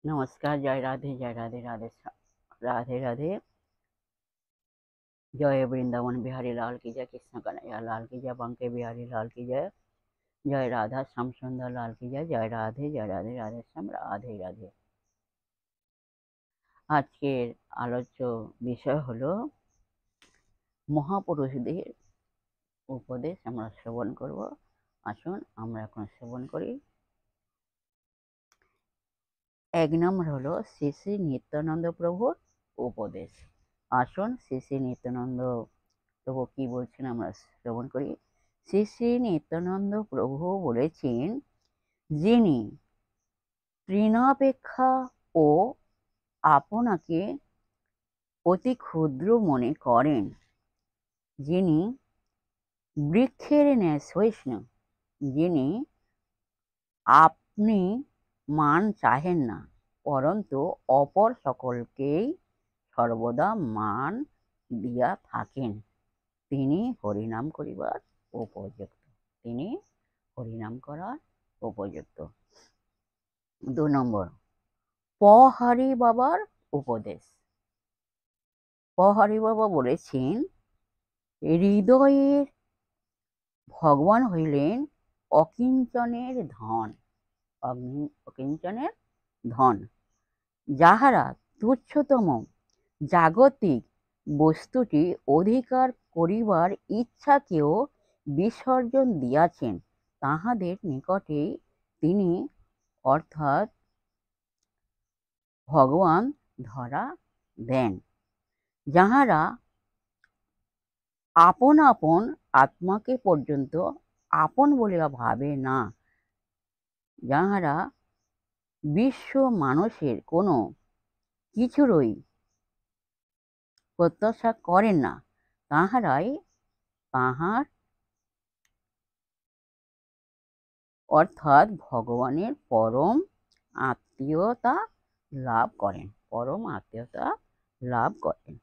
नमस्कार, जय राधे, जय राधे, राधे राधे राधे। जय वृंदावन बिहारी लाल की जय, कृष्ण कन्हैया लाल की जय, बंके बिहारी लाल की जय, जय राधा श्याम सुंदर लाल की जय, जय राधे, जय राधे, राधे श्याम राधे राधे। আজকের আলোচ্য বিষয় হলো মহাপুরুষদের উপদেশ আমরা শ্রবণ করব। আসুন আমরা এখন শ্রবণ করি। এক নম্বর হলো শ্রী শ্রী নিত্যানন্দ প্রভুর উপদেশ। আসুন শ্রী শ্রী নিত্যানন্দ প্রভু কি বলছেন আমরা শ্রবণ করি। শ্রী শ্রী নিত্যানন্দ প্রভু বলেছেন, যিনি তৃণাপেক্ষা ও আপনাকে অতি ক্ষুদ্র মনে করেন, যিনি বৃক্ষের ন্যায় সহিষ্ণু, যিনি আপনি মান চাহেন না, পরন্তু অপর সকলকেই সর্বদা মান দিয়া থাকেন, তিনি হরিনাম করিবার উপযুক্ত। তিনি হরিনাম করার উপযুক্ত। ২ নম্বর পহারি বাবার উপদেশ। পহারি বাবা বলেছেন, হৃদয়ের ভগবান হইলেন অকিঞ্চনের ধন, অকিঞ্চনের ধন। যাহারা তুচ্ছতম জাগতিক বস্তুটি অধিকার করিবার ইচ্ছাকেও বিসর্জন দিয়াছেন, তাহাদের নিকটেই তিনি অর্থাৎ ভগবান ধরা দেন। যাহারা আপন আপন আত্মাকে পর্যন্ত আপন বলিয়া ভাবে না, যাহারা বিশ্ব মানুষের কোনো কিছুরই প্রত্যাশা করেন না, তাহারাই তাহার অর্থাৎ ভগবানের পরম আত্মীয়তা লাভ করেন, পরম আত্মীয়তা লাভ করেন।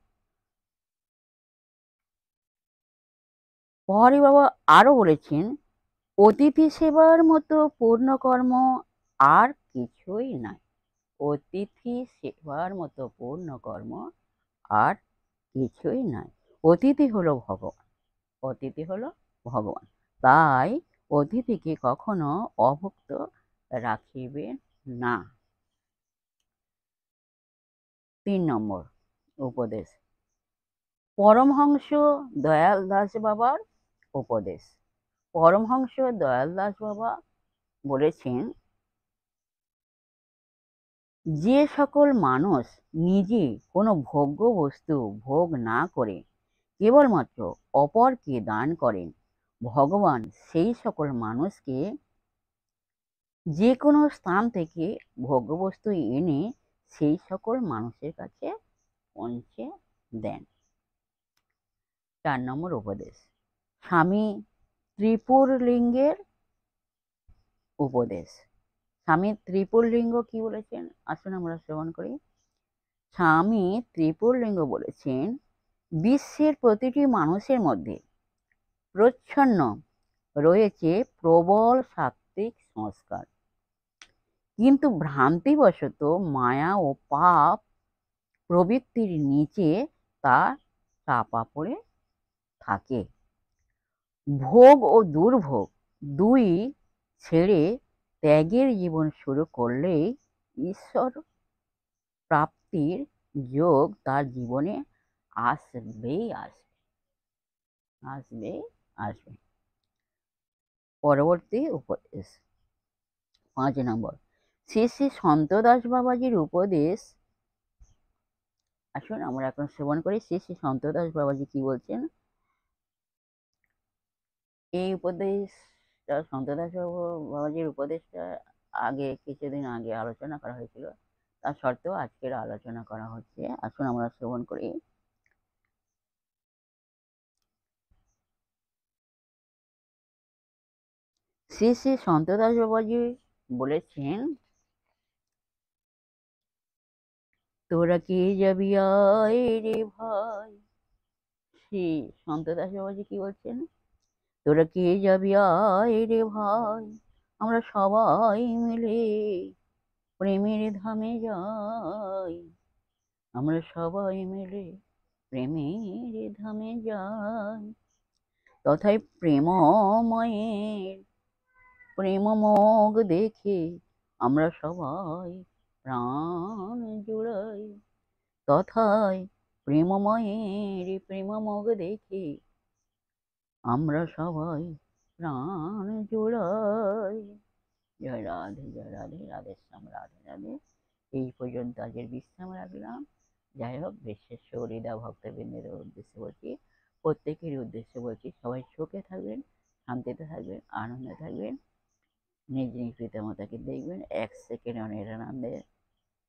পহারি বাবা আরো বলেছেন, অতিথি সেবার মতো পূর্ণ কর্ম আর কিছুই নাই। অতিথি সেবার মতো পূর্ণ কর্ম আর কিছুই নাই। অতিথি হলো ভগবান, অতিথি হলো ভগবান। তাই অতিথিকে কখনো অভুক্ত রাখিবেন না। ৩ নম্বর উপদেশ পরমহংস দয়াল দাস বাবার উপদেশ। পরমহংস দয়াল দাস বাবা বলেছেন, যে সকল মানুষ নিজে কোনো ভোগ্য বস্তু ভোগ না করে কেবলমাত্র অপরকে দান করেন, ভগবান সেই সকল মানুষকে যে কোনো স্থান থেকে ভোগ্যবস্তু এনে সেই সকল মানুষের কাছে পৌঁছে দেন। ৪ নম্বর উপদেশ স্বামী ত্রিপুরলিঙ্গের উপদেশ। স্বামী ত্রিপুরলিঙ্গ কি বলেছেন আসুন আমরা শ্রবণ করি। স্বামী ত্রিপুরলিঙ্গ বলেছেন, বিশ্বের প্রতিটি মানুষের মধ্যে প্রচ্ছন্ন রয়েছে প্রবল সাত্ত্বিক সংস্কার, কিন্তু ভ্রান্তিবশত মায়া ও পাপ প্রবৃত্তির নিচে তা চাপা পড়ে থাকে। ভোগ ও দুর্ভোগ দুই ছেড়ে ত্যাগের জীবন শুরু করলেই ঈশ্বর প্রাপ্তির যোগ তার জীবনে আসবেই আসবে, আসবেই আসবে। পরবর্তী উপদেশ ৫ নম্বর শ্রী শ্রী সন্তদাস বাবাজির উপদেশ। আসুন আমরা এখন শ্রবণ করি শ্রী শ্রী সন্তদাস বাবাজি কি বলছেন। এই উপদেশটা সন্তদাস বাবাজির উপদেশটা আগে কিছুদিন আগে আলোচনা করা হয়েছিল, তা সত্ত্বেও আজকের আলোচনা করা হচ্ছে। আসুন আমরা শ্রবণ করি। শ্রী শ্রী সন্তদাস বাবাজি বলেছেন, তোরা কে যাবি আয় রে ভাই। শ্রী সন্তদাস বাবাজি কি বলছেন, তোরা কে যাবি আয় রে ভাই, আমরা সবাই মিলে প্রেমের ধামে যাই, আমরা সবাই মিলে প্রেমের ধামে যাই। তথায় প্রেমময়ের প্রেমমোগ দেখে আমরা সবাই প্রাণ জুড়াই। তথায় প্রেমময়ের প্রেমমোগ দেখে আমরা সবাই প্রাণ জুড়াই। জয় রাধে, জয় রাধে, রাধে শ্যাম, রাধে রাধে। এই পর্যন্ত আজকের বিশ্রাম রাখলাম। যাই হোক, বিশেষ হরিদা ভক্তবৃন্দের উদ্দেশ্যে বলছি, প্রত্যেকেরই উদ্দেশ্যে বলছি, সবাই সুখে থাকবেন, শান্তিতে থাকবেন, আনন্দে থাকবেন। নিজ নিজ পিতামাতাকে দেখবেন, এক সেকেন্ড নিরানন্দে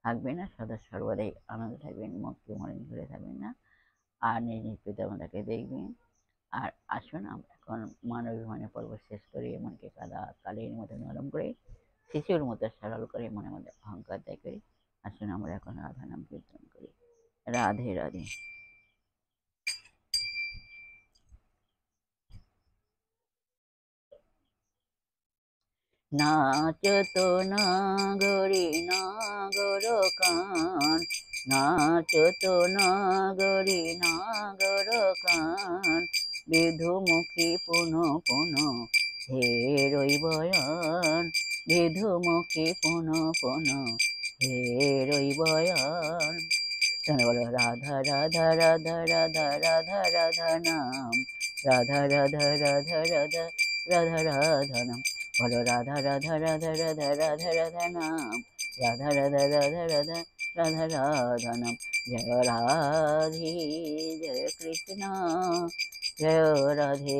থাকবেন না, সদা সর্বদাই আনন্দে থাকবেন, মুখকে মলিন করে থাকবেন না। আর নিজ নিজ পিতামাতাকে দেখবেন। আর আসুন আমরা এখন মানবিমানের পর্ব শেষ করি, মনকে কালের মতো নরম করে, শিশুর মতো সরল করে, মনের মধ্যে অহংকার ত্যাগ করি। আসুন আমরা এখন রাধা নাম কীর্তন করি। রাধে রাধে। নাচতো নাগরি নাগর কান, নাচতো নাগরি নাগর কান, বিধুমুখী পুন পুন হে রৈবয়ান, বিধুমুখী পুন পুন হে রৈবয়ান। তোমরা বলো রাধা রাধা রাধা রাধা রাধা রাধা নাম, রাধা রাধা রাধা রাধা রাধা রাধা নাম। বলো রাধা রাধা রাধা রাধা রাধা রাধা নাম, রাধা রাধা রাধা রাধা রাধা রাধা নাম। জয় রাধে, জয় কৃষ্ণ, জয় রাধে।